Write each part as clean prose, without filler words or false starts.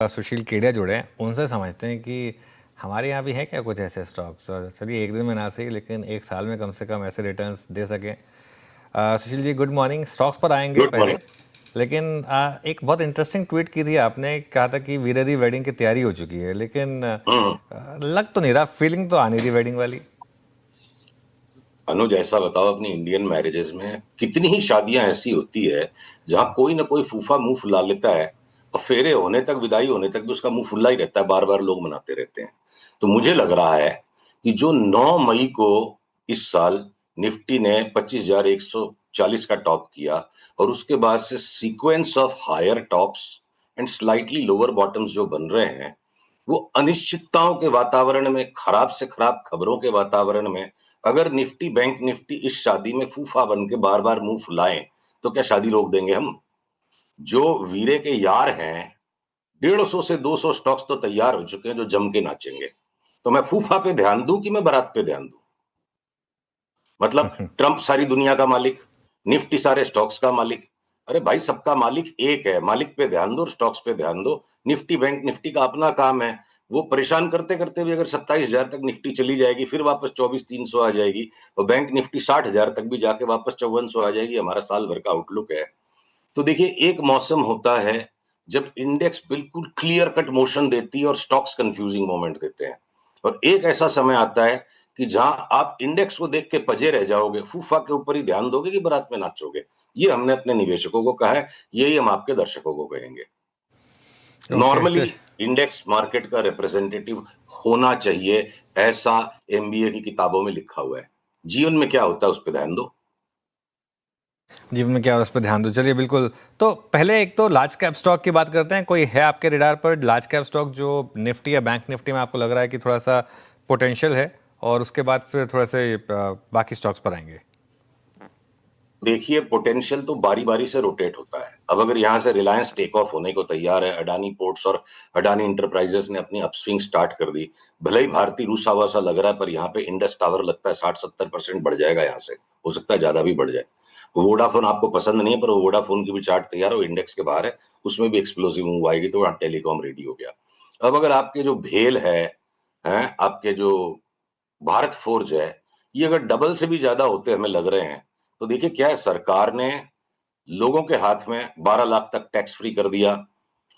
सुशील केडिया जुड़े हैं, उनसे समझते हैं कि हमारे यहाँ भी हैं क्या कुछ ऐसे स्टॉक्स, और चलिए एक दिन में ना सही लेकिन एक साल में कम से कम ऐसे रिटर्न्स दे सकें। Sushil ji good morning. Stocks पर आएंगे गुड पहले, मॉर्निंग। लेकिन एक बहुत इंटरेस्टिंग ट्वीट की थी आपने, कहा था कि वीरा दी वेडिंग की तैयारी हो चुकी है, लेकिन हम्म। लग तो नहीं रहा, फीलिंग तो आ नहीं रही वेडिंग वाली। अनुज, ऐसा बताओ, अपनी इंडियन मैरिजेस में कितनी ही शादियां ऐसी होती है जहां कोई ना कोई फूफा मुंह फुला लेता है और फेरे होने तक, विदाई होने तक भी उसका मुंह फुला ही रहता है, बार बार लोग मनाते रहते हैं। तो मुझे लग रहा है कि जो 9 मई को इस साल निफ्टी ने 25,140 का टॉप किया और उसके बाद से sequence of higher tops and slightly lower bottoms जो बन रहे हैं, वो अनिश्चितताओं के वातावरण में, खराब से खराब खबरों के वातावरण में, अगर निफ्टी, बैंक निफ्टी इस शादी में फूफा बन के बार बार मुंह फुलाएं तो क्या शादी रोक देंगे हम? जो वीरे के यार हैं, 150 से 200 स्टॉक्स तो तैयार हो चुके हैं जो जम के नाचेंगे। तो मैं फूफा पे ध्यान दूं कि मैं बारात पे ध्यान दूं? मतलब ट्रंप सारी दुनिया का मालिक, निफ्टी सारे स्टॉक्स का मालिक। अरे भाई, सबका मालिक एक है, मालिक पे ध्यान दो और स्टॉक्स पे ध्यान दो। निफ्टी, बैंक निफ्टी का अपना काम है। वो परेशान करते करते भी अगर 27,000 तक निफ्टी चली जाएगी, फिर वापस 24,300 आ जाएगी, और बैंक निफ्टी 60,000 तक भी जाके वापस 5400 आ जाएगी, हमारा साल भर का आउटलुक है। तो देखिए, एक मौसम होता है जब इंडेक्स बिल्कुल क्लियर कट मोशन देती है और स्टॉक्स कंफ्यूजिंग मोमेंट देते हैं, और एक ऐसा समय आता है कि जहां आप इंडेक्स को देख के पजे रह जाओगे, फूफा के ऊपर ही ध्यान दोगे कि बारात में नाचोगे। ये हमने अपने निवेशकों को कहा है, यही हम आपके दर्शकों को कहेंगे। ओके नॉर्मली चल। इंडेक्स मार्केट का रिप्रेजेंटेटिव होना चाहिए, ऐसा एमबीए की किताबों में लिखा हुआ है। जीवन में क्या होता है उस पर ध्यान दो। जीवन में क्या है, उस पर ध्यान दो। चलिए बिल्कुल। तो पहले एक तो लार्ज कैप स्टॉक की बात करते हैं। कोई है आपके रिडार पर लार्ज कैप स्टॉक जो निफ्टी या बैंक निफ्टी में आपको लग रहा है कि थोड़ा सा पोटेंशियल है, और उसके बाद फिर थोड़ा से बाकी स्टॉक्स पर आएंगे। देखिए, पोटेंशियल तो बारी बारी से रोटेट होता है। अब अगर यहां से रिलायंस टेक ऑफ होने को तैयार है, अडानी पोर्ट्स और अडानी इंटरप्राइजेस ने अपनी अपस्विंग स्टार्ट कर दी, भले ही भारतीय रूसा वसा लग रहा है, पर यहाँ पे इंडस टावर लगता है 60-70% बढ़ जाएगा, यहाँ से हो सकता है ज्यादा भी बढ़ जाए। वोडाफोन आपको पसंद नहीं है, पर वो वोडाफोन की भी चार्ट तैयार है, वो इंडेक्स के बाहर है, उसमें भी एक्सप्लोसिव मूव आएगी, तो वहाँ टेलीकॉम रेडी हो गया। अब अगर आपके जो भेल है, हैं आपके जो भारत फोर्ज है, ये अगर डबल से भी ज्यादा होते हमें लग रहे हैं, तो देखिए क्या है, सरकार ने लोगों के हाथ में 12 लाख तक टैक्स फ्री कर दिया,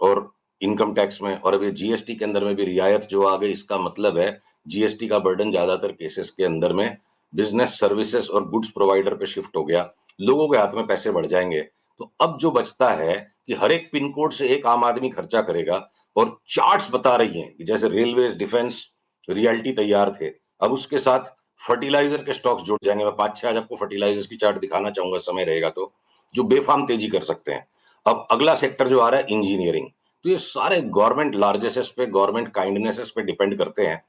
और इनकम टैक्स में, और अभी जीएसटी के अंदर में भी रियायत जो आ गई। इसका मतलब है जीएसटी का बर्डन ज्यादातर केसेस के अंदर में बिजनेस सर्विसेज और गुड्स प्रोवाइडर पे शिफ्ट हो गया, लोगों के हाथ में पैसे बढ़ जाएंगे। तो अब जो बचता है कि हर एक पिन कोड से एक आम आदमी खर्चा करेगा, और चार्ट्स बता रही हैं कि जैसे रेलवे, डिफेंस, रियल्टी तैयार थे, अब उसके साथ फर्टिलाइजर के स्टॉक्स जुड़ जाएंगे। मैं 5-6 आज आपको फर्टिलाइजर्स की चार्ट दिखाना चाहूंगा, समय रहेगा तो, जो बेफाम तेजी कर सकते हैं। अब अगला सेक्टर जो आ रहा है, इंजीनियरिंग। तो ये सारे गवर्नमेंट लार्जेसेस पे, गवर्नमेंट काइंडनेसेस पे डिपेंड करते हैं,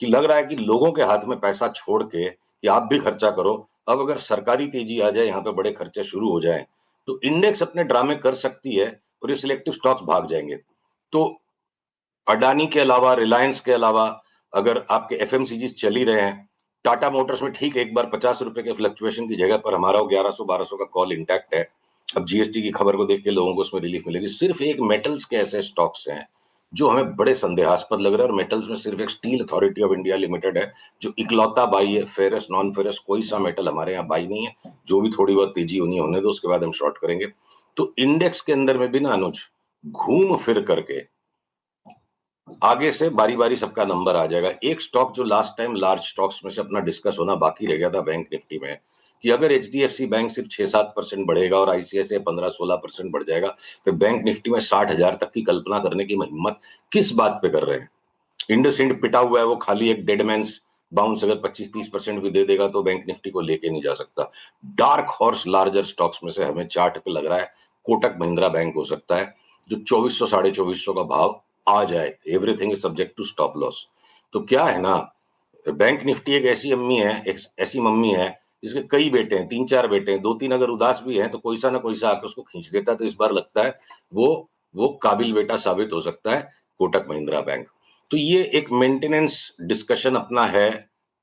कि लग रहा है कि लोगों के हाथ में पैसा छोड़ के कि आप भी खर्चा करो। अब अगर सरकारी तेजी आ जाए, यहाँ पे बड़े खर्चे शुरू हो जाएं, तो इंडेक्स अपने ड्रामे कर सकती है और ये सिलेक्टिव स्टॉक्स भाग जाएंगे। तो अडानी के अलावा, रिलायंस के अलावा, अगर आपके एफएमसीजी चल ही रहे हैं, टाटा मोटर्स में ठीक एक बार 50 रुपए के फ्लक्चुएशन की जगह पर हमारा 1100-1200 का कॉल इंटैक्ट है। अब जीएसटी की खबर को देख के लोगों को उसमें रिलीफ मिलेगी। सिर्फ एक मेटल्स के ऐसे स्टॉक्स हैं जो हमें बड़े संदेहास्पद लग रहे हैं, और मेटल्स में सिर्फ एक steel authority of India limited है जो इकलौता बाई है। फेरस, नॉन फेरस कोई सा मेटल हमारे यहाँ बाई नहीं है। जो भी थोड़ी बहुत तेजी होनी होने दो, उसके बाद हम शॉर्ट करेंगे। तो इंडेक्स के अंदर में भी ना अनुज, घूम फिर करके आगे से बारी बारी सबका नंबर आ जाएगा। एक स्टॉक जो लास्ट टाइम लार्ज स्टॉक्स में से अपना डिस्कस होना बाकी रह गया था बैंक निफ्टी में, कि अगर एचडीएफसी बैंक सिर्फ 6-7% बढ़ेगा और आईसीआईसीआई 15-16% बढ़ जाएगा, तो बैंक निफ्टी में 60,000 तक की कल्पना करने की हिम्मत किस बात पे कर रहे हैं? इंडसइंड पिटा हुआ है, वो खाली एक डेड मैंस बाउंस अगर 25-30% भी दे देगा तो बैंक निफ्टी को लेके नहीं जा सकता। डार्क हॉर्स लार्जर स्टॉक्स में से हमें चार्ट पे लग रहा है कोटक महिंद्रा बैंक हो सकता है, जो 2400, 2450 का भाव आ जाए। Everything is subject to stop loss. तो क्या है ना, बैंक निफ्टी एक ऐसी अम्मी है, एक ऐसी मम्मी है जिसके कई बेटे हैं, 3-4 बेटे हैं, 2-3 अगर उदास भी हैं तो कोई सा ना कोई सा आके उसको खींच देता है। तो इस बार लगता है वो वो काबिल बेटा साबित हो सकता है, कोटक महिंद्रा बैंक। तो ये एक मेंटेनेंस डिस्कशन अपना है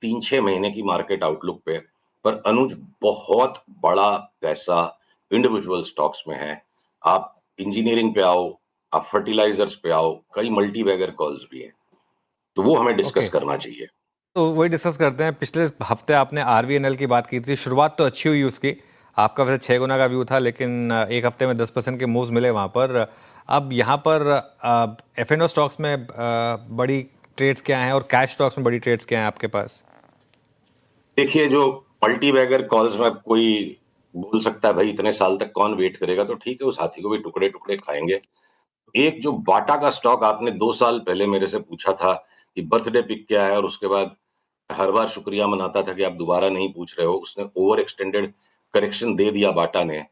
3-6 महीने की मार्केट आउटलुक पे। पर अनुज, बहुत बड़ा पैसा इंडिविजुअल स्टॉक्स में है। आप इंजीनियरिंग पे आओ, आप फर्टिलाइजर्स पे आओ, कई मल्टी बैगर कॉल्स भी हैं, तो वो हमें डिस्कस ओके, करना चाहिए। तो वही डिस्कस करते हैं। पिछले हफ्ते आपने आरवीएनएल की बात की थी, शुरुआत तो अच्छी हुई उसकी, आपका वैसे 6 गुना का व्यू था, लेकिन एक हफ्ते में 10% के मूव्स मिले वहाँ पर। अब यहाँ पर एफएनओ स्टॉक्स में बड़ी ट्रेड्स क्या हैं और कैश स्टॉक्स में बड़ी ट्रेड्स क्या हैं आपके पास? देखिए, जो मल्टी बैगर कॉल्स में कोई बोल सकता है भाई इतने साल तक कौन वेट करेगा, तो ठीक है, उस हाथी को भी टुकड़े टुकड़े खाएंगे। एक जो बाटा का स्टॉक आपने 2 साल पहले मेरे से पूछा था कि बर्थडे पिक क्या है, और उसके बाद हर बार शुक्रिया मनाता था कि आप दोबारा नहीं पूछ रहे हो, उसने ओवर एक्सटेंडेड करेक्शन दे दिया बाटा ने,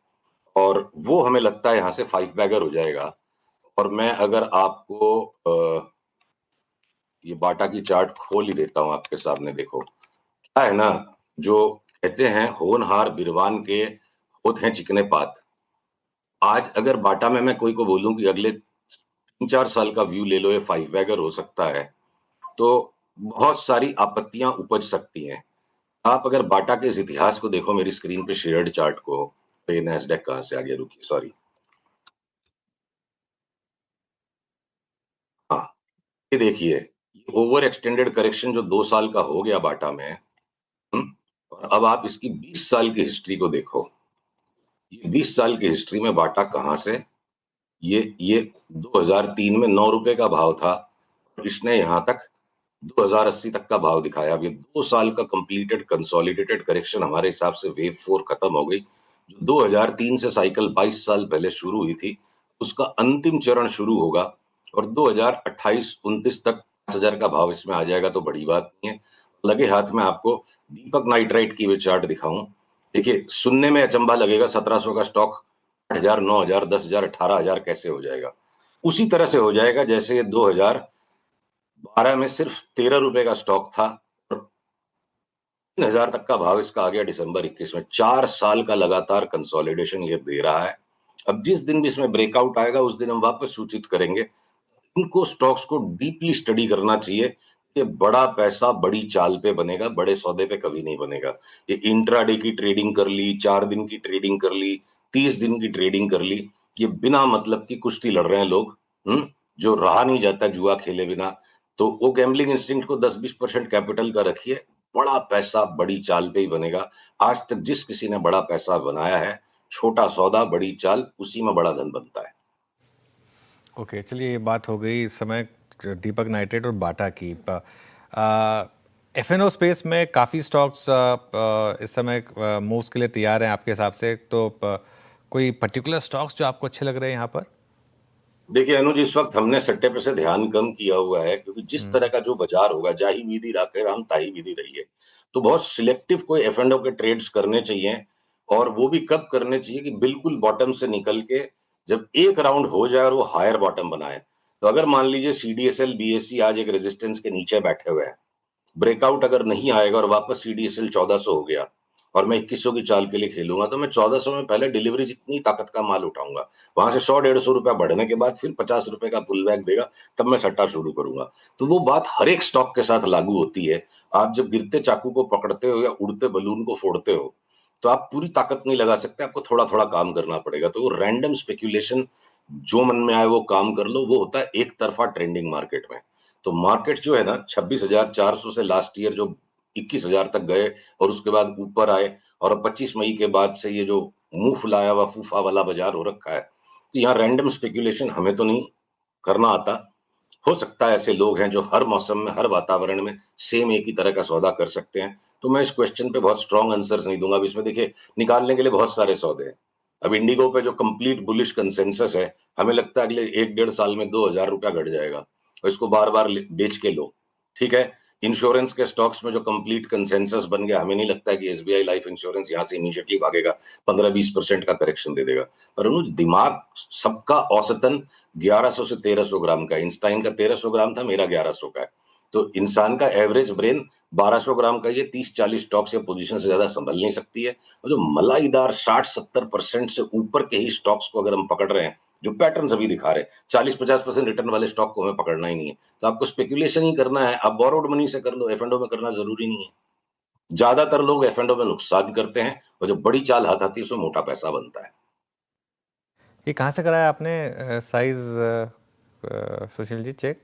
और वो हमें लगता है यहाँ से 5 बैगर हो जाएगा। और मैं अगर आपको ये बाटा की चार्ट खोल ही देता हूँ आपके सामने, देखो क्या है ना, जो कहते हैं होनहार बिरवान के होत हैं चिकने पात। आज अगर बाटा में मैं कोई को बोलूं कि अगले 3-4 साल का व्यू ले लो, ये 5 बैगर हो सकता है, तो बहुत सारी आपत्तियां उपज सकती हैं। आप अगर बाटा के इस इतिहास को देखो, मेरी स्क्रीन पे शेयर्ड चार्ट को, तो ये नैस्डैक कहां से आ गया, रुकिए, सॉरी, हाँ, ये देखिए, ओवर एक्सटेंडेड करेक्शन जो 2 साल का हो गया बाटा में। और अब आप इसकी 20 साल की हिस्ट्री को देखो, ये 20 साल की हिस्ट्री में बाटा कहां से, ये 2003 में 9 रुपए का भाव था, और इसने यहां तक 2080 तक का भाव दिखाया। अब ये 2 साल का कंप्लीटेड कंसोलिडेटेड करेक्शन हमारे हिसाब से वेव 4 खत्म हो गई। जो 2003 से साइकिल 22 साल पहले शुरू हुई थी, उसका अंतिम चरण शुरू होगा, और 2028-29 तक 5,000 का भाव इसमें आ जाएगा, तो बड़ी बात नहीं है। लगे हाथ में आपको दीपक नाइट्राइट की वे चार्ट दिखाऊं, देखिए, सुनने में अचंभा लगेगा, 1700 का स्टॉक 8,000, 9,000, 10,000, 18,000 कैसे हो जाएगा? उसी तरह से हो जाएगा जैसे ये 2012 में सिर्फ 13 रुपए का स्टॉक था, और 3,000 तक का भाव इसका आ गया दिसंबर 21 में। 4 साल का लगातार कंसोलिडेशन ये दे रहा है। अब जिस दिन भी इसमें ब्रेकआउट आएगा, उस दिन हम वापस सूचित करेंगे। इनको स्टॉक्स को डीपली स्टडी करना चाहिए कि बड़ा पैसा बड़ी चाल पे बनेगा, बड़े सौदे पे कभी नहीं बनेगा। ये इंट्राडे की ट्रेडिंग कर ली, 4 दिन की ट्रेडिंग कर ली, 30 दिन की ट्रेडिंग कर ली, ये बिना मतलब की कुश्ती लड़ रहे हैं लोग, जो रहा नहीं जाता जुआ खेले बिना। तो वो गैम्बलिंग इंस्टिंक्ट को 10-20% कैपिटल का रखिए, बड़ा पैसा बड़ी चाल पे ही बनेगा। आज तक जिस किसी ने बड़ा पैसा बनाया है, छोटा सौदा बड़ी चाल, उसी में बड़ा धन बनता है। ओके, चलिए, ये बात हो गई इस समय दीपक नाइट्रेट और बाटा की। एफएनओ स्पेस में काफ़ी स्टॉक्स इस समय मूव्स के लिए तैयार हैं आपके हिसाब से, तो कोई पर्टिकुलर स्टॉक्स जो आपको अच्छे लग रहे हैं यहाँ पर? देखिए अनुज, इस वक्त हमने सट्टे पे से ध्यान कम किया हुआ है, क्योंकि जिस हम्म। तरह का जो बाजार होगा, जाही विधि राखे राम ताही विधि रहिए, तो बहुत सिलेक्टिव कोई एफ एंड ओ के ट्रेड्स करने चाहिए। और वो भी कब करने चाहिए कि बिल्कुल बॉटम से निकल के जब एक राउंड हो जाए और वो हायर बॉटम बनाए। तो अगर मान लीजिए सीडीएसएल बीएससी आज एक रेजिस्टेंस के नीचे बैठे हुए हैं, ब्रेकआउट अगर नहीं आएगा और वापस सीडीएसएल 1400 हो गया, और मैं 2100 की चाल के लिए खेलूंगा, तो मैं 1400 में पहले डिलीवरी जितनी ताकत का माल उठाऊंगा, वहां से 100-150 रुपया बढ़ने के बाद फिर 50 रुपए का पुल बैक देगा, तब मैं सट्टा शुरू करूंगा। तो वो बात हर एक स्टॉक के साथ लागू होती है। आप जब गिरते चाकू को पकड़ते हो या उड़ते बलून को फोड़ते हो, तो आप पूरी ताकत नहीं लगा सकते, आपको थोड़ा थोड़ा काम करना पड़ेगा। तो वो रैंडम स्पेक्यूलेशन, जो मन में आए वो काम कर लो, वो होता है एक तरफा ट्रेंडिंग मार्केट में। तो मार्केट जो है ना, 26,400 से लास्ट ईयर जो 21,000 तक गए, और उसके बाद ऊपर आए, और अब 25 मई के बाद से ये जो मुंह फुलाया हुआ फूफा वाला बाजार हो रखा है, तो यहाँ रैंडम स्पेक्यूलेशन हमें तो नहीं करना आता। हो सकता है ऐसे लोग हैं जो हर मौसम में, हर वातावरण में सेम एक ही तरह का सौदा कर सकते हैं। तो मैं इस क्वेश्चन पे बहुत स्ट्रॉन्ग आंसर्स नहीं दूंगा। अब इसमें देखिए, निकालने के लिए बहुत सारे सौदे हैं। अब इंडिगो पे जो कंप्लीट बुलिश कंसेंसस है, हमें लगता है अगले 1-1.5 साल में 2,000 रुपया घट जाएगा, और इसको बार बार बेच के लो, ठीक है। इंश्योरेंस के स्टॉक्स में जो कंप्लीट कंसेंसस बन गया, हमें नहीं लगता है कि एसबीआई लाइफ इंश्योरेंस यहाँ से इमीडिएटली भागेगा, 15-20% का करेक्शन दे देगा। पर उन्होंने दिमाग सबका औसतन 1100 से 1300 ग्राम का, इंस्टाइन का 1300 ग्राम था, मेरा 1100 का है। तो इंसान का एवरेज ब्रेन 1200 ग्राम का, ये 30-40 स्टॉक्स या पोजीशन से ज्यादा संभल नहीं सकती है। और जो मलाईदार 60-70% से ऊपर के ही स्टॉक्स को अगर हम पकड़ रहे हैं, जो पैटर्न अभी दिखा रहे हैं, 40-50% रिटर्न वाले स्टॉक को हमें पकड़ना ही नहीं है। तो आपको स्पेक्यूलेशन ही करना है, आप बोरोड मनी से कर लो, एफ एंड ओ में करना जरूरी नहीं है। ज्यादातर लोग एफ एंड ओ में नुकसान करते हैं, और जो बड़ी चाल हाथ आती है उसमें मोटा पैसा बनता है। ये कहाँ से कराया आपने size Sushil ji, check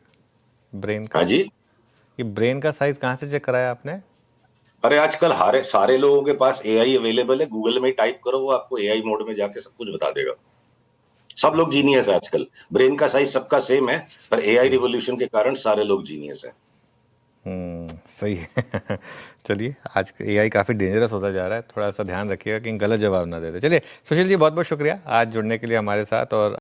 brain का? हाँ जी। ये ब्रेन का साइज कहाँ से चेक कराया आपने? अरे आजकल हारे सारे लोगों के पास एआई अवेलेबल है, गूगल में टाइप करो, वो आपको एआई मोड में जाके सब कुछ बता देगा। सब लोग जीनियस है आजकल। ब्रेन का साइज सबका सेम है, पर एआई रिवॉल्यूशन के कारण सारे लोग जीनियस है। सही है। चलिए, आज एआई काफ़ी डेंजरस होता जा रहा है, थोड़ा सा ध्यान रखिएगा कि गलत जवाब ना दे दे। चलिए सुशील जी, बहुत बहुत शुक्रिया आज जुड़ने के लिए हमारे साथ। और